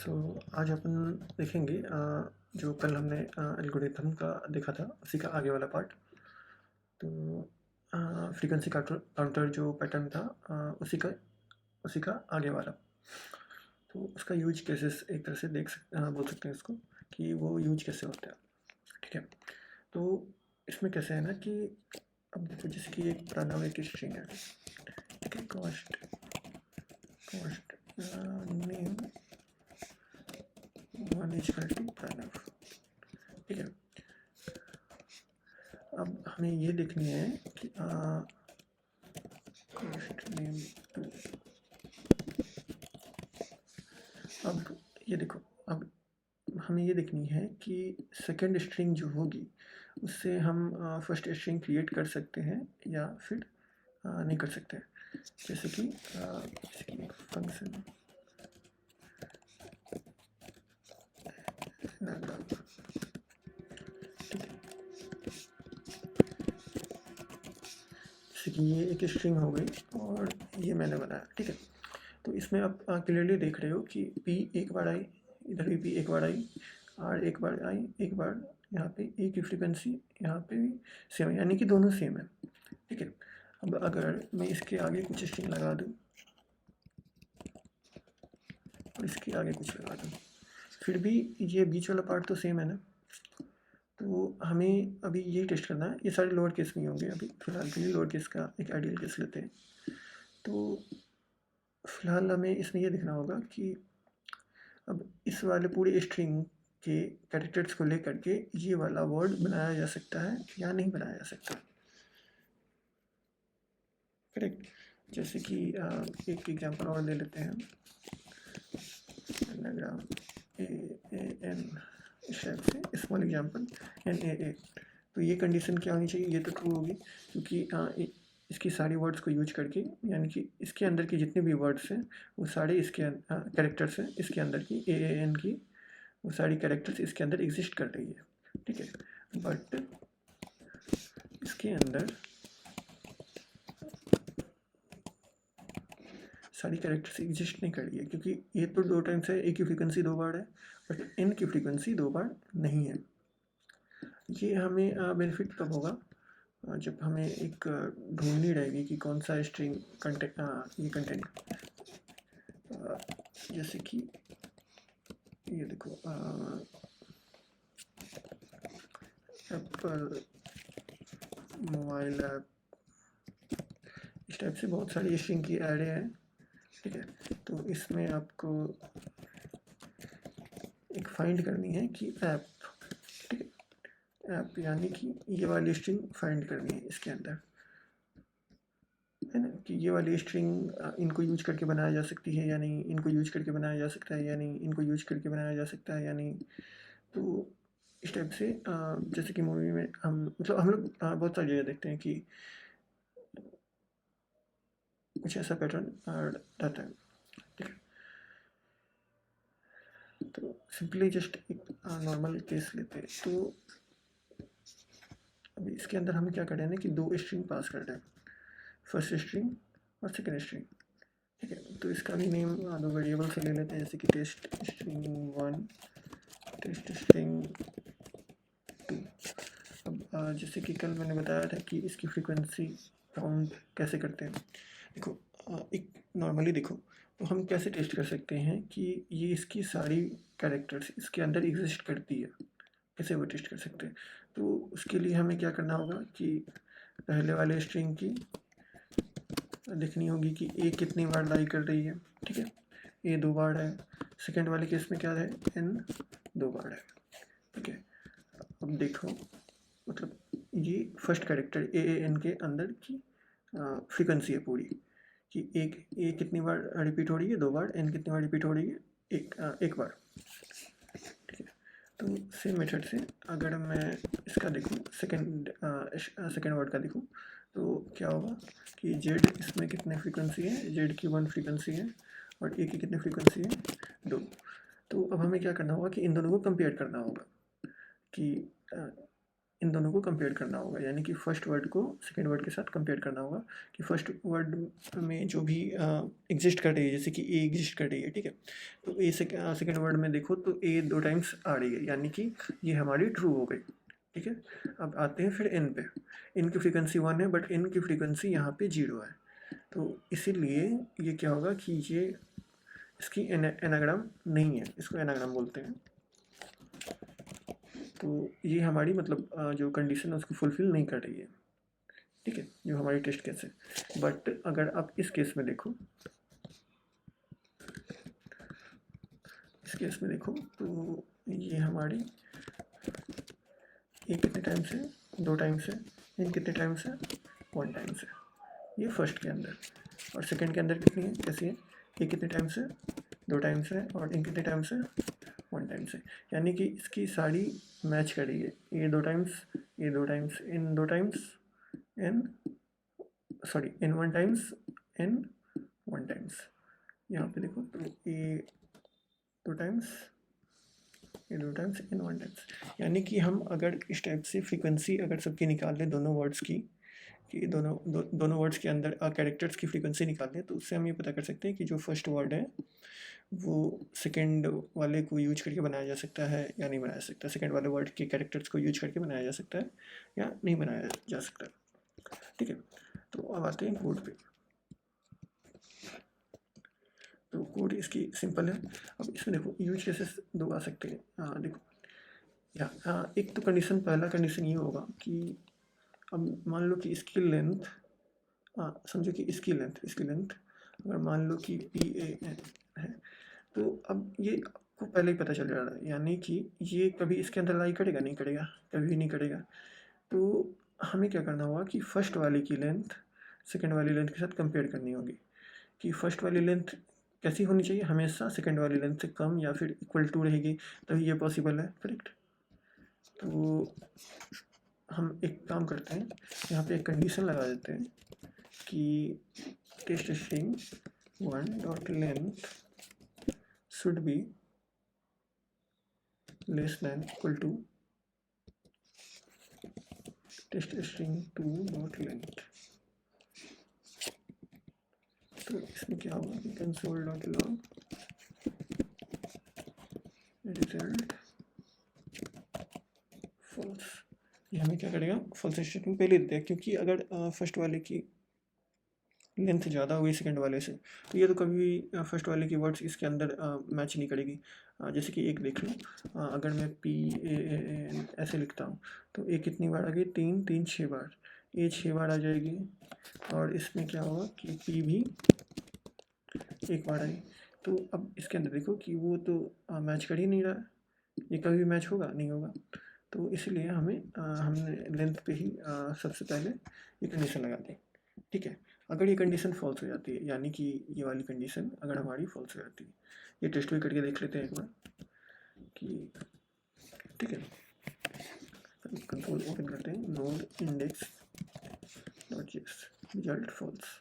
सो आज अपन देखेंगे जो कल हमने एल्गोरिथम का देखा था उसी का आगे वाला पार्ट। तो फ्रीक्वेंसी काउंटर जो पैटर्न था उसी का आगे वाला। तो उसका यूज केसेस एक तरह से बोल सकते हैं इसको कि वो यूज कैसे होता है। ठीक है, तो इसमें कैसे है ना कि अब देखो जैसे कि एक प्रणव एक स्ट्रिंग है। ठीक है, const name one is equal to Pranav. ठीक है, अब हमें ये देखनी है कि कॉस्ट नेम टू। अब ये देखो, अब हमें ये देखनी है कि सेकंड स्ट्रिंग जो होगी उससे हम फर्स्ट स्ट्रिंग क्रिएट कर सकते हैं या फिर नहीं कर सकते। जैसे कि फंक्शन जैसे कि ये एक स्ट्रिंग हो गई और ये मैंने बनाया। ठीक है, तो इसमें आप क्लियरली देख रहे हो कि पी एक बार आई, इधर भी पी एक बार आई, आर एक बार आई, एक बार यहाँ पे ए की फ्रीक्वेंसी यहाँ पे भी सेम है, यानी कि दोनों सेम है। ठीक है, अब अगर मैं इसके आगे कुछ स्ट्रिंग लगा दूँ और इसके आगे कुछ लगा दूँ, फिर भी ये बीच वाला पार्ट तो सेम है ना। तो हमें अभी यही टेस्ट करना है। ये सारे लोअर केस में होंगे, अभी फिलहाल के लिए लोअर केस का एक आइडियल केस लेते हैं। तो फिलहाल हमें इसमें ये देखना होगा कि अब इस वाले पूरे स्ट्रिंग के कैरेक्टर्स को लेकर के ये वाला वर्ड बनाया जा सकता है या नहीं बनाया जा सकता। करेक्ट, जैसे कि एक एग्जांपल और ले लेते हैं, एनाग्राम ए एन, इस टाइप से स्मॉल एग्जांपल एन ए। तो ये कंडीशन क्या होनी चाहिए, ये तो ट्रू होगी क्योंकि इसकी सारी वर्ड्स को यूज करके, यानी कि इसके अंदर की जितने भी वर्ड्स हैं वो सारे इसके कैरेक्टर्स हैं इसके अंदर की ए एन की, वो सारी कैरेक्टर्स इसके अंदर एग्जिस्ट कर रही है। ठीक है, बट इसके अंदर सारी कैरेक्टर्स एग्जिस्ट नहीं कर रही है क्योंकि ए तो 2 टाइम्स है, ए की फ्रीक्वेंसी 2 बार है, बट एन की फ्रीक्वेंसी 2 बार नहीं है। ये हमें बेनिफिट कब होगा, जब हमें एक ढूंढनी रहेगी कि कौन सा स्ट्रिंग कंटेंट, ये कंटेंट, जैसे कि ये देखो एप्पल मोबाइल ऐप, इस टाइप से बहुत सारी स्ट्रिंग की एरे हैं। ठीक है, तो इसमें आपको एक फाइंड करनी है कि ऐप, ठीक है, ऐप यानी कि ये वाली स्ट्रिंग फाइंड करनी है इसके अंदर, है ना, कि ये वाली स्ट्रिंग इनको यूज करके बनाया जा सकती है या नहीं, इनको यूज करके बनाया जा सकता है या नहीं, इनको यूज करके बनाया जा सकता है या नहीं। तो इस टाइप से जैसे कि मूवी में हम लोग बहुत सारी जगह देखते हैं कि कुछ ऐसा पैटर्न रहता है। ठीक है, तो सिंपली जस्ट एक नॉर्मल केस लेते हैं। तो अभी इसके अंदर हम क्या कर रहे हैं कि 2 स्ट्रिंग पास कर रहे हैं, फर्स्ट स्ट्रिंग और सेकेंड स्ट्रिंग। ठीक है, तो इसका भी नेम 2 वेरिएबल से ले लेते हैं, जैसे कि टेस्ट स्ट्रिंग 1, टेस्ट स्ट्रिंग 2। अब जैसे कि कल मैंने बताया था कि इसकी फ्रीक्वेंसी काउंट कैसे करते हैं। देखो एक नॉर्मली देखो, तो हम कैसे टेस्ट कर सकते हैं कि ये इसकी सारी कैरेक्टर्स इसके अंदर एग्जिस्ट करती है, कैसे वो टेस्ट कर सकते हैं। तो उसके लिए हमें क्या करना होगा कि पहले वाले स्ट्रिंग की देखनी होगी कि ए कितनी बार लाई कर रही है। ठीक है, ए 2 बार है, सेकेंड वाले केस में क्या है, एन 2 बार है। ठीक है, अब देखो मतलब ये फर्स्ट कैरेक्टर ए एन के अंदर की फ्रीक्वेंसी है पूरी, कि ए कितनी बार रिपीट हो रही है, 2 बार, एन कितनी बार रिपीट हो रही है, एक बार। ठीक है, तो सेम मेथड से अगर मैं इसका देखूँ, सेकेंड वर्ड का देखूँ, तो क्या होगा कि जेड इसमें कितने फ्रीक्वेंसी है, जेड की 1 फ्रीक्वेंसी है और ए की कितनी फ्रीक्वेंसी है, 2। तो अब हमें क्या करना होगा कि इन दोनों को कंपेयर करना होगा कि इन दोनों को कंपेयर करना होगा, यानी कि फर्स्ट वर्ड को सेकेंड वर्ड के साथ कंपेयर करना होगा कि फर्स्ट वर्ड में जो भी एग्जिस्ट कर रही है, जैसे कि ए एग्जिस्ट कर रही है, ठीक है, तो ए सेकेंड वर्ड में देखो तो ए 2 टाइम्स आ रही है, यानी कि ये हमारी ट्रू हो गई, ठीक है। अब आते हैं फिर एन पे। एन की फ्रीक्वेंसी 1 है बट एन की फ्रीक्वेंसी यहाँ पे 0 है, तो इसीलिए ये क्या होगा कि ये इसकी एनाग्राम नहीं है, इसको एनाग्राम बोलते हैं। तो ये हमारी मतलब जो कंडीशन है उसको फुलफिल नहीं कर रही है, ठीक है, जो हमारी टेस्ट केस है। बट अगर आप इस केस में देखो, इस केस में देखो तो ये हमारी ए कितने टाइम्स है, 2 टाइम्स है, एन कितने टाइम्स है, 1 टाइम्स है, ये फर्स्ट के अंदर। और सेकंड के अंदर कितनी है, कैसी है, ए कितने टाइम्स है, 2 टाइम्स है, और एन कितने टाइम्स है, 1 टाइम्स है, यानी कि इसकी सारी मैच करेगी, a 2 times, a 2 times, n 2 times, n sorry n 1 times, n 1 times. यहाँ पे देखो तो a 2 times, a 2 times, n 1 times, यानी कि हम अगर इस टाइप से फ्रीक्वेंसी अगर सबकी निकाल लें दोनों वर्ड्स की, कि दोनों वर्ड्स के अंदर कैरेक्टर्स की फ्रीक्वेंसी निकाल लें, तो उससे हम ये पता कर सकते हैं कि जो फर्स्ट वर्ड है वो सेकंड वाले को यूज करके बनाया जा सकता है या नहीं बनाया जा सकता, सेकंड वाले वर्ड के कैरेक्टर्स को यूज करके बनाया जा सकता है या नहीं बनाया जा सकता, ठीक है। तो अब आते हैं कोड पे। तो कोड इसकी सिंपल है। अब इसमें देखो यूज केसेस 2 आ सकते हैं, देखो या एक तो कंडीशन, पहला कंडीशन ये होगा कि अब मान लो कि इसकी लेंथ, समझो कि इसकी लेंथ अगर मान लो कि पी ए एन है, तो अब ये आपको पहले ही पता चल जा रहा है, यानी कि ये कभी इसके अंदर लाई करेगा, नहीं करेगा, कभी नहीं करेगा। तो हमें क्या करना होगा कि फर्स्ट वाले की लेंथ सेकंड वाली लेंथ के साथ कंपेयर करनी होगी, कि फर्स्ट वाली लेंथ कैसी होनी चाहिए, हमेशा सेकंड वाली लेंथ से कम या फिर इक्वल टू रहेगी, तभी ये पॉसिबल है, करेक्ट। तो हम एक काम करते हैं, यहाँ पे एक कंडीशन लगा देते हैं कि test string 1 dot length should be less than equal to test string 2 dot length. तो इसमें क्या होगा कि console dot log result false, ये हमें क्या करेगा, फॉल्स स्टेटमेंट पहले देते हैं, क्योंकि अगर फर्स्ट वाले की लेंथ ज़्यादा हुई सेकंड वाले से, तो ये तो कभी फर्स्ट वाले की वर्ड्स इसके अंदर मैच नहीं करेगी। जैसे कि एक देख लो, अगर मैं पी ए एन ऐसे लिखता हूँ, तो ए कितनी बार आ गई, 3 3 6 बार, ए 6 बार आ जाएगी, और इसमें क्या होगा कि पी भी 1 बार आई। तो अब इसके अंदर देखो कि वो तो मैच कर ही नहीं रहा, ये कभी मैच होगा नहीं होगा। तो इसलिए हमने लेंथ पे ही सबसे पहले ये कंडीशन लगा दी, ठीक है। अगर ये कंडीशन फॉल्स हो जाती है, यानी कि ये वाली कंडीशन अगर हमारी फॉल्स हो जाती है, ये टेस्ट भी करके देख लेते हैं एक बार कि, ठीक है। कंसोल ओपन करते हैं, node index dot JS, result false.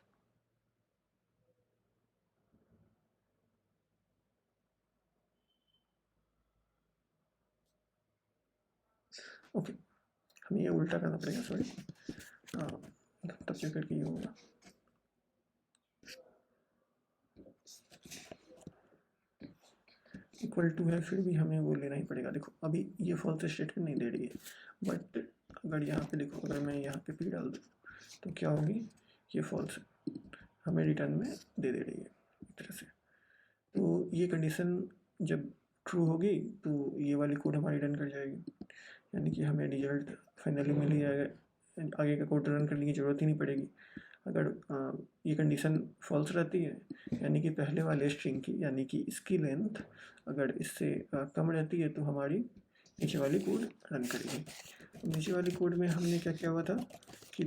Okay, हमें ये उल्टा करना पड़ेगा, सॉरी, तब चेक करके ये होगा। इक्वल टू है, फिर भी हमें वो लेना ही पड़ेगा। देखो अभी ये फॉल्स स्टेटमेंट नहीं दे रही है, बट अगर यहाँ पे देखो, अगर मैं यहाँ पे पी डाल दूँ तो क्या होगी, ये फॉल्स हमें रिटर्न में दे रही है एक तरह से। तो ये कंडीशन जब ट्रू होगी तो ये वाली कोड हमारी रन कर जाएगी, यानी कि हमें रिजल्ट फाइनली मिल ही जाएगा, आगे का कोड रन करने की ज़रूरत ही नहीं पड़ेगी। अगर ये कंडीशन फॉल्स रहती है, यानी कि पहले वाले स्ट्रिंग की, यानी कि इसकी लेंथ अगर इससे कम रहती है, तो हमारी नीचे वाली कोड रन करेगी। नीचे वाली कोड में हमने क्या किया हुआ था कि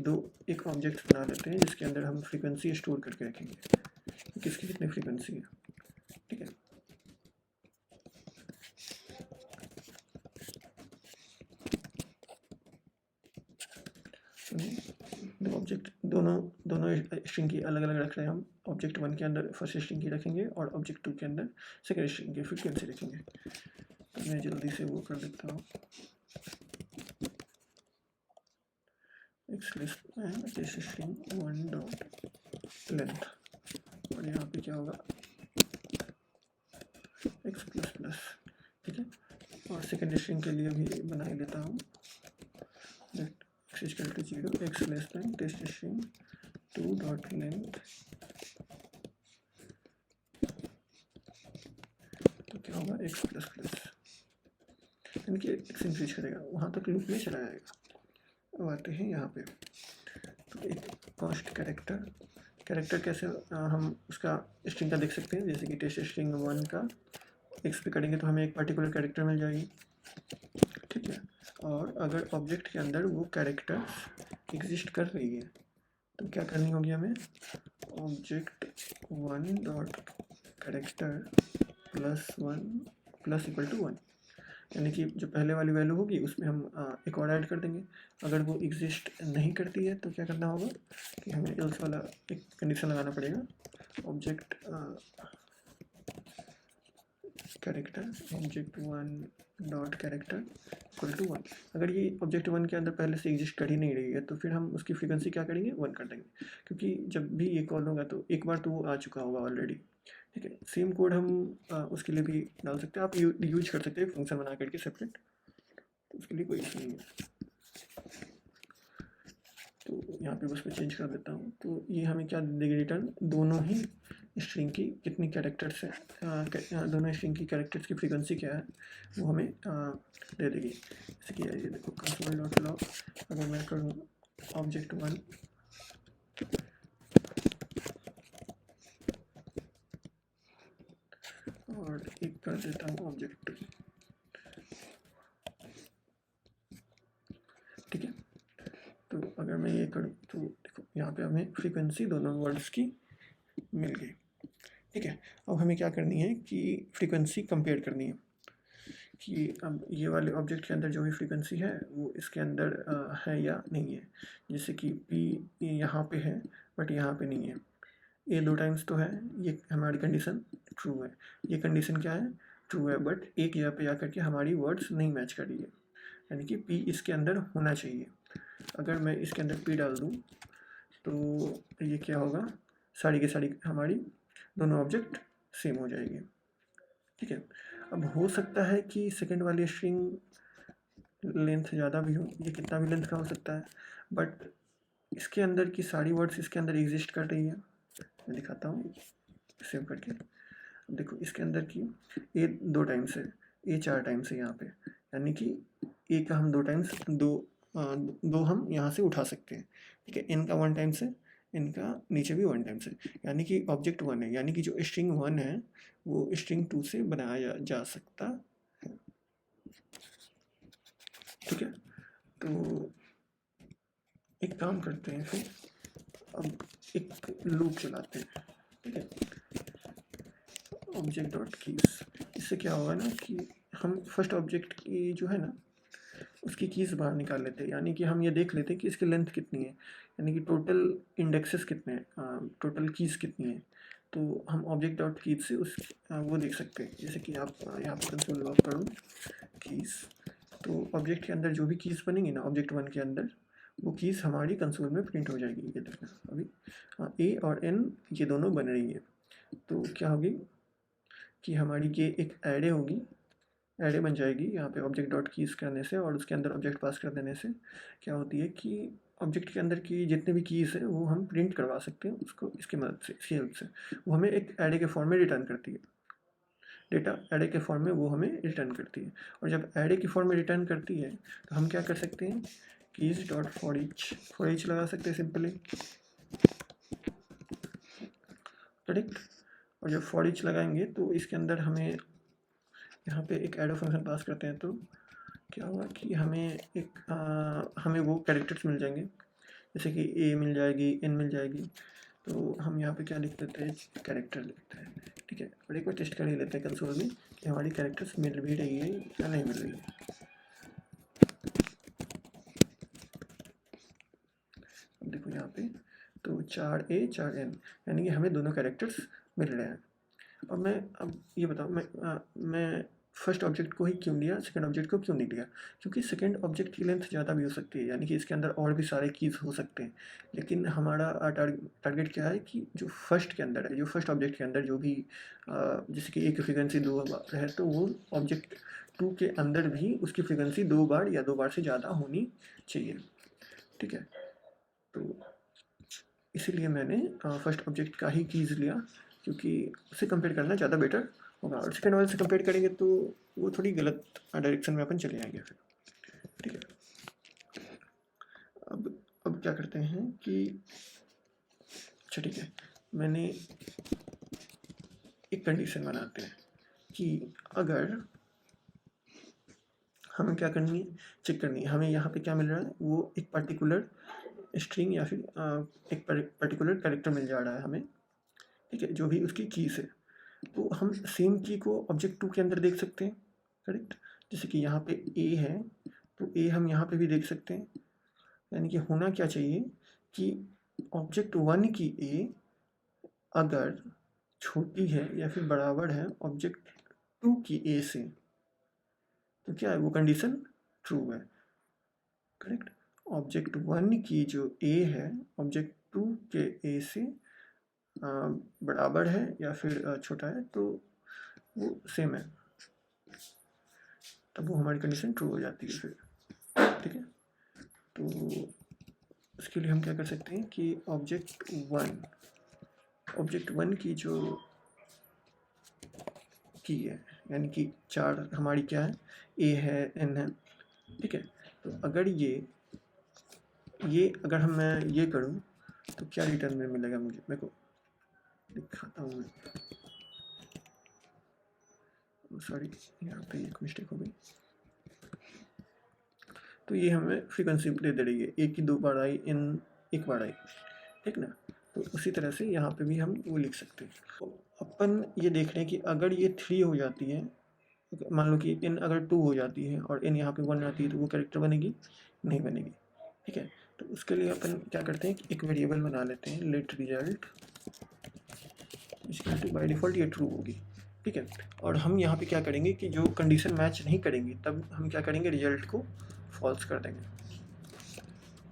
एक ऑब्जेक्ट बना लेते हैं जिसके अंदर हम फ्रीक्वेंसी स्टोर करके रखेंगे, किसकी कितनी फ्रीक्वेंसी है, ठीक है। दोनों स्ट्रिंग की अलग अलग रख रहे हैं हम। ऑब्जेक्ट 1 के अंदर फर्स्ट स्ट्रिंग की रखेंगे और ऑब्जेक्ट 2 के अंदर सेकंड स्ट्रिंग की फ्रीक्वेंसी रखेंगे। तो मैं जल्दी से वो कर देता हूँ। X test string 1 dot length, और यहाँ पे क्या होगा एक्स प्लस प्लस, ठीक है। और सेकेंड स्ट्रिंग के लिए भी बना ही लेता हूँ, that x equal to 0 x less than test string 2 dot length, तो क्या होगा एक्स प्लस प्लस, यानी कि एक्स इंक्रीज करेगा, वहाँ तक लूप में चला जाएगा। अब आते हैं यहाँ पे, तो एक कॉस्ट कैरेक्टर कैसे हम उसका स्ट्रिंग का देख सकते हैं, जैसे कि टेस्ट स्ट्रिंग 1 का एक्स पे करेंगे तो हमें एक पर्टिकुलर कैरेक्टर मिल जाएगी, ठीक है। और अगर ऑब्जेक्ट के अंदर वो कैरेक्टर एग्जिस्ट कर रही है तो क्या करनी होगी हमें, object 1 dot character plus 1 plus equal to 1, यानी कि जो पहले वाली वैल्यू होगी उसमें हम एक और ऐड कर देंगे। अगर वो एग्जिस्ट नहीं करती है तो क्या करना होगा कि हमें एल्स वाला एक कंडीशन लगाना पड़ेगा, object character object 1 dot character equal to 1। अगर ये ऑब्जेक्ट 1 के अंदर पहले से एग्जिस्ट कर ही नहीं रही है तो फिर हम उसकी फ्रीक्वेंसी क्या करेंगे 1 कर देंगे, क्योंकि जब भी ये कॉल होगा तो एक बार तो वो आ चुका होगा ऑलरेडी, ठीक है। सेम कोड हम उसके लिए भी डाल सकते हैं, आप यूज कर सकते हैं फंक्शन बना करके सेपरेट, तो उसके लिए कोई इशू नहीं है। तो यहाँ पे बस मैं चेंज कर देता हूँ, तो ये हमें क्या देगी रिटर्न, दोनों ही स्ट्रिंग की कितनी कैरेक्टर्स है, दोनों स्ट्रिंग की कैरेक्टर्स की फ्रीक्वेंसी क्या है वो हमें दे देगी। जैसे कि ये देखो कंसोल डॉट लॉग, अगर मैं करूँ ऑब्जेक्ट 1 और एक कर देता हूँ ऑब्जेक्ट 2, ठीक है। तो अगर मैं ये करूँ तो देखो यहाँ पे हमें फ्रीक्वेंसी दोनों वर्ड्स की मिल गई, ठीक है। अब हमें क्या करनी है कि फ्रीक्वेंसी कंपेयर करनी है कि अब ये वाले ऑब्जेक्ट के अंदर जो भी फ्रीक्वेंसी है वो इसके अंदर है या नहीं है। जैसे कि पी यहाँ पे है बट यहाँ पे नहीं है, ये 2 टाइम्स तो है, ये हमारी कंडीशन ट्रू है, ये कंडीशन क्या है ट्रू है, बट एक जगह पे जाकर के हमारी वर्ड्स नहीं मैच कर रही है, यानी कि पी इसके अंदर होना चाहिए। अगर मैं इसके अंदर पी डाल दूँ तो ये क्या होगा, सारी की सारी हमारी दोनों ऑब्जेक्ट सेम हो जाएगी, ठीक है। अब हो सकता है कि सेकेंड वाली स्ट्रिंग लेंथ ज़्यादा भी हो, ये कितना भी लेंथ का हो सकता है, बट इसके अंदर की सारी वर्ड्स इसके अंदर एग्जिस्ट कर रही है। मैं दिखाता हूँ सेव करके, अब देखो इसके अंदर की ए 2 टाइम्स है, ए 4 टाइम्स है यहाँ पे, यानी कि ए का हम 2 टाइम्स दो हम यहाँ से उठा सकते हैं, ठीक है। इनका 1 टाइम्स है, इनका नीचे भी 1 टाइम्स है, यानी कि ऑब्जेक्ट 1 है, यानी कि जो स्ट्रिंग 1 है वो स्ट्रिंग 2 से बनाया जा सकता है, ठीक है। तो एक काम करते हैं फिर, अब एक लूप चलाते हैं, ठीक है, ऑब्जेक्ट डॉट कीज। इससे क्या होगा ना कि हम फर्स्ट ऑब्जेक्ट की जो है ना उसकी कीज़ बाहर निकाल लेते हैं, यानी कि हम ये देख लेते हैं कि इसकी लेंथ कितनी है, यानी कि टोटल इंडेक्सेस कितने हैं, टोटल कीज़ कितनी है। तो हम ऑब्जेक्ट डॉट कीज से उस वो देख सकते हैं, जैसे कि आप यहाँ पर कंसोल लॉग करो कीज़, तो ऑब्जेक्ट के अंदर जो भी कीज़ बनेंगी ना ऑब्जेक्ट 1 के अंदर वो कीज़ हमारी कंसोल में प्रिंट हो जाएगी। ये देखना अभी ए और एन ये दोनों बन रही है, तो क्या होगी कि हमारी ये एक एरे होगी, एरे बन जाएगी यहाँ पे ऑब्जेक्ट डॉट कीज़ करने से, और उसके अंदर ऑब्जेक्ट पास कर देने से क्या होती है कि ऑब्जेक्ट के अंदर की जितने भी कीज़ है वो हम प्रिंट करवा सकते हैं उसको, इसकी मदद से, इसकी हेल्प से वो हमें एक एरे के फॉर्म में रिटर्न करती है, डेटा एरे के फॉर्म में वो हमें रिटर्न करती है। और जब एरे की फॉर्म में रिटर्न करती है तो हम क्या कर सकते हैं, कीज़ डॉट फॉर ईच लगा सकते हैं सिंपली, करेक्ट। और जब फॉर ईच लगाएंगे तो इसके अंदर हमें यहाँ पे एक एडो फंक्शन पास करते हैं, तो क्या हुआ कि हमें वो कैरेक्टर्स मिल जाएंगे, जैसे कि ए मिल जाएगी, एन मिल जाएगी, तो हम यहाँ पे क्या लिख देते हैं, कैरेक्टर लिखते हैं, ठीक है। और एक बार टेस्ट कर ही लेते हैं कंसोल में कि हमारी कैरेक्टर्स मिल भी रही है या नहीं मिल रही है। अब देखो यहाँ पे तो 4A 4N, यानी कि हमें दोनों कैरेक्टर्स मिल रहे हैं। और मैं अब ये बताऊँ, मैं फर्स्ट ऑब्जेक्ट को ही क्यों लिया, सेकंड ऑब्जेक्ट को क्यों नहीं लिया, क्योंकि सेकंड ऑब्जेक्ट की लेंथ ज़्यादा भी हो सकती है, यानी कि इसके अंदर और भी सारे कीज़ हो सकते हैं। लेकिन हमारा टारगेट क्या है कि जो फर्स्ट के अंदर है, जो फर्स्ट ऑब्जेक्ट के अंदर जो भी जैसे कि एक फ्रीक्वेंसी 2 बार है, तो वो ऑब्जेक्ट 2 के अंदर भी उसकी फ्रीक्वेंसी 2 बार या 2 बार से ज़्यादा होनी चाहिए। ठीक है, तो इसीलिए मैंने फर्स्ट ऑब्जेक्ट का ही कीज़ लिया, क्योंकि उससे कंपेयर करना ज़्यादा बेटर होगा। और सेकंड वाले से कंपेयर करेंगे तो वो थोड़ी गलत डायरेक्शन में अपन चले जाएंगे फिर। ठीक है, अब क्या करते हैं कि अच्छा ठीक है, मैंने एक कंडीशन बनाते हैं कि अगर हमें क्या करनी है, चेक करनी है हमें यहाँ पे क्या मिल रहा है, वो एक पर्टिकुलर स्ट्रिंग या फिर एक पर्टिकुलर कैरेक्टर मिल जा रहा है हमें। ठीक है, जो भी उसकी कीज है, तो हम सेम की को ऑब्जेक्ट 2 के अंदर देख सकते हैं। करेक्ट, जैसे कि यहाँ पे ए है, तो ए हम यहाँ पे भी देख सकते हैं। यानी कि होना क्या चाहिए कि ऑब्जेक्ट 1 की ए अगर छोटी है या फिर बराबर है ऑब्जेक्ट 2 की ए से, तो क्या है, वो कंडीशन ट्रू है। करेक्ट, ऑब्जेक्ट 1 की जो ए है ऑब्जेक्ट 2 के ए से बराबर है या फिर छोटा है, तो वो सेम है, तब वो हमारी कंडीशन ट्रू हो जाती है फिर। ठीक है, तो उसके लिए हम क्या कर सकते हैं कि ऑब्जेक्ट वन की जो की है, यानी कि 4 हमारी क्या है, ए है, एन है। ठीक है, तो अगर ये अगर मैं ये करूँ तो क्या रिटर्न में मिलेगा मुझे, मेरे को दिखाता हूँ मैं। सॉरी, यहाँ पे एक मिस्टेक हो गई। तो ये हमें फ्रीक्वेंसी दे दे रही है, ए की 2 बार आई, एन एक बार आई। ठीक ना, तो उसी तरह से यहाँ पे भी हम वो लिख सकते हैं। तो अपन ये देख रहे हैं कि अगर ये 3 हो जाती है, मान लो कि एन अगर 2 हो जाती है और एन यहाँ पे 1 आती है, तो वो कैरेक्टर बनेगी, नहीं बनेगी। ठीक है, तो उसके लिए अपन क्या करते हैं कि एक वेरिएबल बना लेते हैं, लेट रिजल्ट इसके बाय डिफ़ॉल्ट ये ट्रू होगी। ठीक है, और हम यहाँ पे क्या करेंगे कि जो कंडीशन मैच नहीं करेंगी, तब हम क्या करेंगे, रिजल्ट को फॉल्स कर देंगे।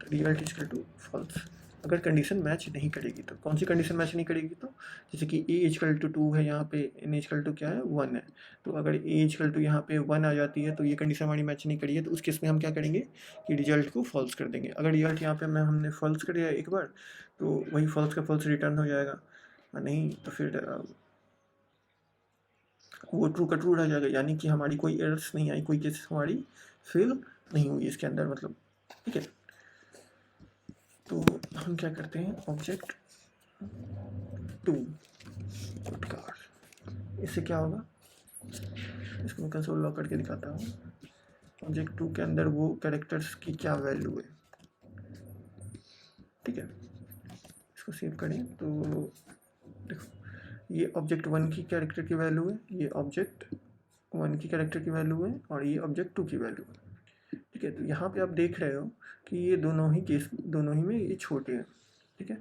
Result is to false. अगर कंडीशन मैच नहीं करेगी तो कौन सी कंडीशन मैच नहीं करेगी, तो जैसे कि ए इजकल टू 2 है, यहाँ पे एन इजकल टू क्या है, 1 है। तो अगर ए इजकल टू यहाँ पे 1 आ जाती है, तो ये कंडीशन हमारी मैच नहीं करी है, तो उस केस में हम क्या करेंगे कि रिजल्ट को फॉल्स कर देंगे। अगर रिजल्ट यहाँ पे हमने फॉल्स कर दिया एक बार, तो वही फॉल्स का फॉल्स रिटर्न हो जाएगा, नहीं तो फिर वो ट्रू का ट्रू रह जाएगा, यानी कि हमारी कोई एरर्स नहीं आई, कोई केस हमारी फेल नहीं हुई इसके अंदर, मतलब। ठीक है, तो हम क्या करते हैं, ऑब्जेक्ट 2 कार, इससे क्या होगा, इसको मैं कंसोल लॉक करके दिखाता हूँ। ऑब्जेक्ट 2 के अंदर वो कैरेक्टर्स की क्या वैल्यू है। ठीक है, इसको सेव करें तो देखो, ये ऑब्जेक्ट 1 की कैरेक्टर की वैल्यू है, ये ऑब्जेक्ट 1 की कैरेक्टर की वैल्यू है, और ये ऑब्जेक्ट 2 की वैल्यू है। ठीक है, तो यहाँ पे आप देख रहे हो कि ये दोनों ही में ये छोटे हैं। ठीक है,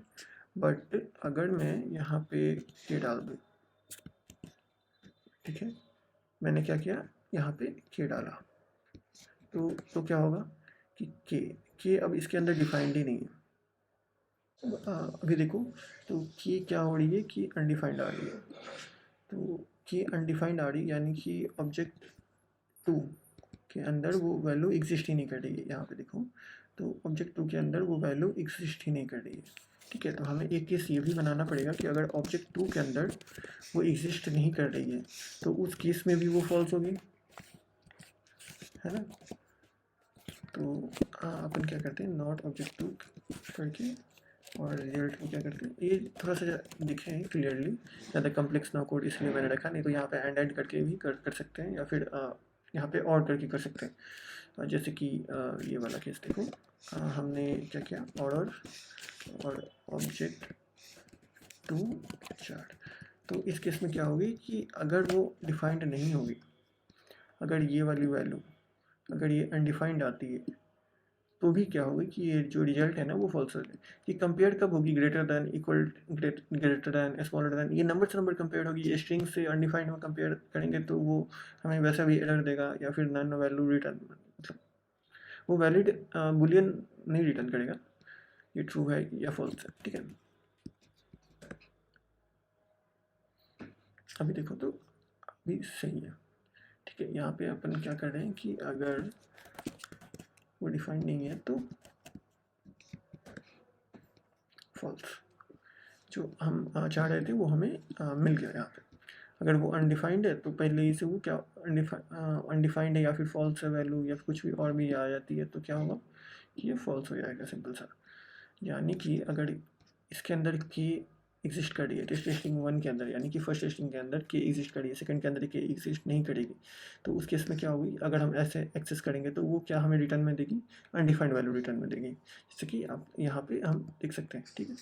बट अगर मैं यहाँ पे के डाल दूँ, ठीक है, मैंने क्या किया, यहाँ पे के डाला, तो क्या होगा कि के अब इसके अंदर डिफाइंड ही नहीं है। अभी देखो, तो के क्या हो रही है कि अनडिफाइंड आ रही है, तो के अनडिफाइंड आ रही है, यानी कि ऑब्जेक्ट 2 के अंदर वो वैल्यू एग्जिस्ट ही नहीं कर रही है। यहाँ पे देखो, तो ऑब्जेक्ट 2 के अंदर वो वैल्यू एग्जिस्ट ही नहीं कर रही है। ठीक है, तो हमें एक केस ये भी बनाना पड़ेगा कि अगर ऑब्जेक्ट 2 के अंदर वो एग्जिस्ट नहीं कर रही है, तो उस केस में भी वो फॉल्स होगी, है ना। तो अपन क्या करते हैं, नॉट ऑब्जेक्ट 2 करके, और रिजल्ट को क्या करते हैं, ये थोड़ा सा दिखे क्लियरली, ज़्यादा कम्प्लेक्स ना कोड इसलिए मैंने रखा, नहीं तो यहाँ पे एंड करके भी कर सकते हैं, या फिर यहाँ पे और करके कर सकते हैं। जैसे कि ये वाला केस देखो, हमने क्या किया, और ऑब्जेक्ट 2 चार्ट, तो इस केस में क्या होगी कि अगर वो डिफाइंड नहीं होगी, अगर ये वाली वैल्यू अगर ये अनडिफाइंड आती है, तो भी क्या होगा कि ये जो रिजल्ट है ना वो फॉल्स होगा। कि कंपेयर कब होगी, greater than, equal, greater than, smaller than, ये नंबर से नंबर कंपेयर होगी। ये स्ट्रिंग से अनडिफाइंड में कंपेयर करेंगे तो वो हमें वैसा भी एरर देगा, या फिर नॉन वैल्यू रिटर्न, मतलब वो वैलिड बुलियन नहीं रिटर्न करेगा, ये ट्रू है या फॉल्स है। ठीक है, अभी देखो तो अभी सही है। ठीक है, यहाँ पे अपन क्या कर रहे हैं कि अगर वो डिफाइंड नहीं है तो फॉल्स, जो हम चाह रहे थे वो हमें मिल गया यहाँ पे। अगर वो अनडिफाइंड है तो पहले ही से वो क्या अनडिफाइंड है या फिर फॉल्स है वैल्यू या फिर कुछ भी और भी आ जाती है तो क्या होगा कि ये फॉल्स हो जाएगा, सिंपल सा। यानी कि अगर इसके अंदर के एग्जिस्ट कर रही है टेस्ट टेस्टिंग 1 के अंदर, यानी कि फर्स्ट टेस्टिंग के अंदर के एग्जिस्ट कर रही है, सेकंड के अंदर के एग्जिस्ट नहीं करेगी, तो उस केस में क्या होगी, अगर हम ऐसे एक्सेस करेंगे तो वो क्या हमें रिटर्न में देगी, अनडिफाइंड वैल्यू रिटर्न में देगी, जैसे कि आप यहाँ पे हम देख सकते हैं। ठीक है,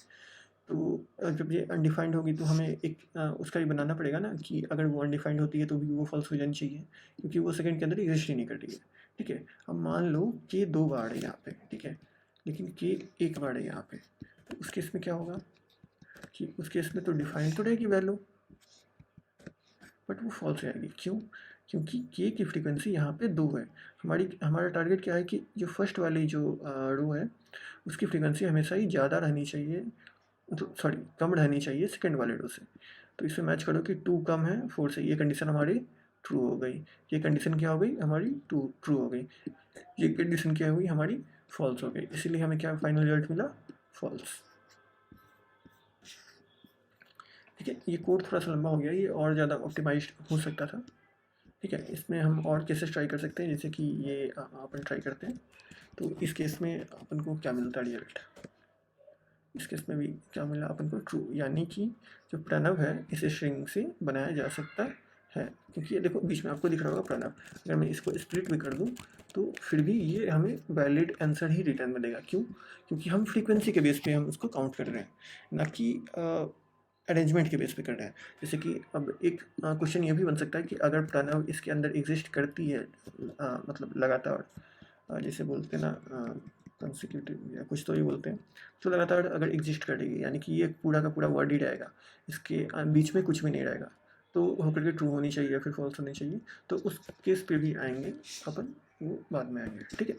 तो जब ये अनडिफाइंड होगी तो हमें एक उसका ही बनाना पड़ेगा ना, कि अगर वो अनडिफाइंड होती है तो भी वो फॉल्स हो जानी चाहिए, क्योंकि वो सेकंड के अंदर एग्जिस्ट ही नहीं कर रही है। ठीक है, अब मान लो कि 2 बार है यहाँ पे, ठीक है, लेकिन के 1 बार है यहाँ पे, तो उस केस में क्या होगा कि उस केस में तो डिफाइंड तो रहेगी वैल्यू, बट वो फॉल्स रहेगी। क्यों? क्योंकि के की फ्रीक्वेंसी यहाँ पे 2 है। हमारा टारगेट क्या है कि जो फर्स्ट वाली जो रो है उसकी फ्रीक्वेंसी हमेशा ही ज़्यादा रहनी चाहिए, तो सॉरी कम रहनी चाहिए सेकंड वाले रो से। तो इसमें मैच करो कि 2 कम है 4 से, ये कंडीशन हमारी ट्रू हो गई। ये कंडीशन क्या हो गई हमारी, ट्रू हो गई। ये कंडीशन क्या हुई हमारी, फॉल्स हो गई। इसीलिए हमें क्या फाइनल रिजल्ट मिला, फॉल्स। ठीक है, ये कोड थोड़ा सा लंबा हो गया, ये और ज़्यादा ऑप्टिमाइज हो सकता था। ठीक है, इसमें हम और केसेस ट्राई कर सकते हैं, जैसे कि ये अपन ट्राई करते हैं। तो इस केस में अपन को क्या मिलता है रिजल्ट, इस केस में भी क्या मिला अपन को, ट्रू। यानी कि जो प्रणव है इस स्ट्रिंग से बनाया जा सकता है, क्योंकि ये देखो बीच में आपको दिख रहा होगा प्रणव। अगर मैं इसको स्प्लिट भी कर दूँ तो फिर भी ये हमें वैलिड आंसर ही रिटर्न में देगा। क्यों? क्योंकि हम फ्रीक्वेंसी के बेस पे हम उसको काउंट कर रहे हैं, ना कि अरेंजमेंट के बेस पे कर रहे हैं। जैसे कि अब एक क्वेश्चन ये भी बन सकता है कि अगर प्रणव इसके अंदर एग्जिस्ट करती है, मतलब लगातार, जैसे बोलते हैं ना कंसिक्यूटिव या कुछ तो ही बोलते हैं, जो लगातार अगर एग्जिस्ट करेगी, यानी कि ये पूरा का पूरा वर्ड ही रहेगा, इसके बीच में कुछ भी नहीं रहेगा, तो होकर के ट्रू होनी चाहिए या फिर फॉल्स होनी चाहिए। तो उस केस पे भी आएंगे अपन, वो बाद में आएंगे। ठीक है,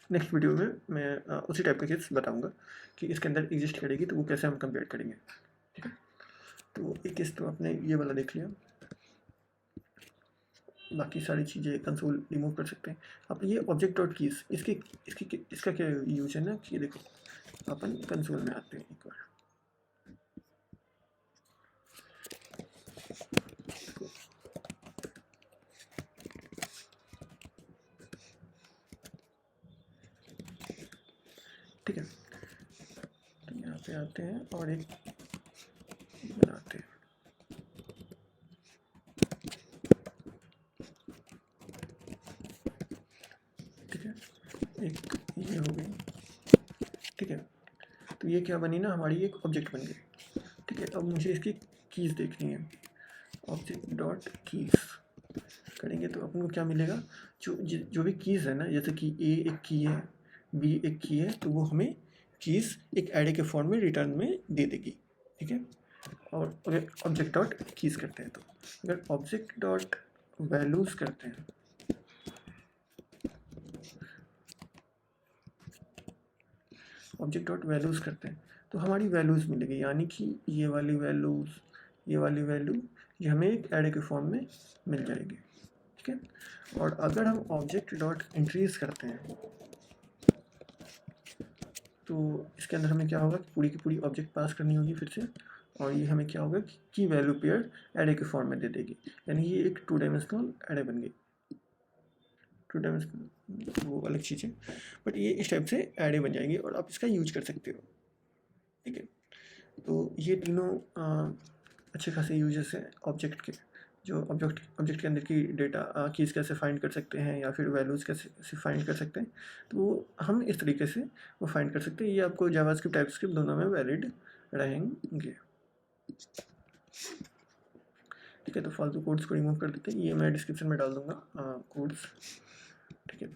नेक्स्ट वीडियो में मैं उसी टाइप का केस बताऊंगा कि इसके अंदर एग्जिस्ट करेगी तो वो कैसे हम कंपेयर करेंगे। ठीक है, तो एक केस तो आपने ये वाला देख लिया, बाकी सारी चीज़ें कंसोल रिमूव कर सकते हैं आप। ये ऑब्जेक्ट डॉट कीज, इसका क्या यूज है ना, कि देखो अपन कंसोल में आते हैं एक बार, ठीक है, तो यहाँ पे आते हैं और एक बनाते हैं। ठीक है, एक ये हो गई। ठीक है, तो ये क्या बनी ना, हमारी एक ऑब्जेक्ट बन गई। ठीक है, अब मुझे इसकी कीज़ देखनी है, ऑब्जेक्ट डॉट कीज़ करेंगे तो अपन को क्या मिलेगा, जो भी कीज़ है ना, जैसे कि ए एक की है, बी एक की है, तो वो हमें कीज़ एक एरे के फॉर्म में रिटर्न में दे देगी। ठीक है, और अगर ऑब्जेक्ट डॉट कीज़ करते हैं तो, अगर ऑब्जेक्ट डॉट वैल्यूज़ करते हैं, ऑब्जेक्ट डॉट वैल्यूज़ करते हैं तो हमारी वैल्यूज़ मिलेगी, यानी कि ये वाली वैल्यूज़, ये वाली वैल्यू, ये हमें एक एरे के फॉर्म में मिल जाएगी। ठीक है, और अगर हम ऑब्जेक्ट डॉट इंक्रीज करते हैं तो इसके अंदर हमें क्या होगा कि पूरी की पूरी ऑब्जेक्ट पास करनी होगी फिर से, और ये हमें क्या होगा कि वैल्यू पेयर एरे के फॉर्म में दे देगी, यानी ये एक 2 डायमेंशनल एरे बन गई। 2 डायमेंशनल वो अलग चीज़ है, बट ये इस टाइप से एरे बन जाएंगे और आप इसका यूज कर सकते हो। ठीक है, तो ये तीनों अच्छे खासे यूजेस हैं ऑब्जेक्ट के, जो ऑब्जेक्ट के अंदर की डेटा कीज़ कैसे फाइंड कर सकते हैं या फिर वैल्यूज़ कैसे फाइंड कर सकते हैं, तो हम इस तरीके से वो फाइंड कर सकते हैं। ये आपको जावास्क्रिप्ट टाइपस्क्रिप्ट दोनों में वैलिड रहेंगे। ठीक है, तो फालतू कोड्स को रिमूव कर देते हैं, ये मैं डिस्क्रिप्शन में डाल दूंगा कोड्स। ठीक है,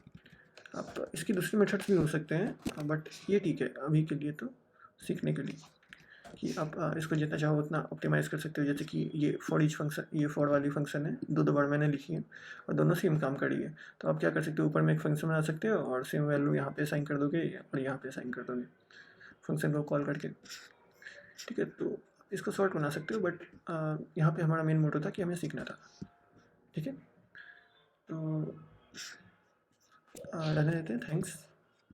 आप इसकी दूसरी मेथड्स भी हो सकते हैं, बट ये ठीक है अभी के लिए तो सीखने के लिए कि आप इसको जितना चाहो उतना ऑप्टिमाइज़ कर सकते हो। जैसे कि ये फॉर ईच फंक्शन, ये फॉर वाली फंक्शन है, दो बार मैंने लिखी है और दोनों सेम काम कर रही है। तो आप क्या कर सकते हो, ऊपर में एक फंक्शन बना सकते हो और सेम वैल्यू यहाँ पे असाइन कर दोगे और यहाँ पे असाइन कर दोगे फंक्शन को कॉल करके। ठीक है, तो इसको शॉर्ट बना सकते हो, बट यहाँ पे हमारा मेन मोटो था कि हमें सीखना था। ठीक है, तो रहने देते हैं। थैंक्स।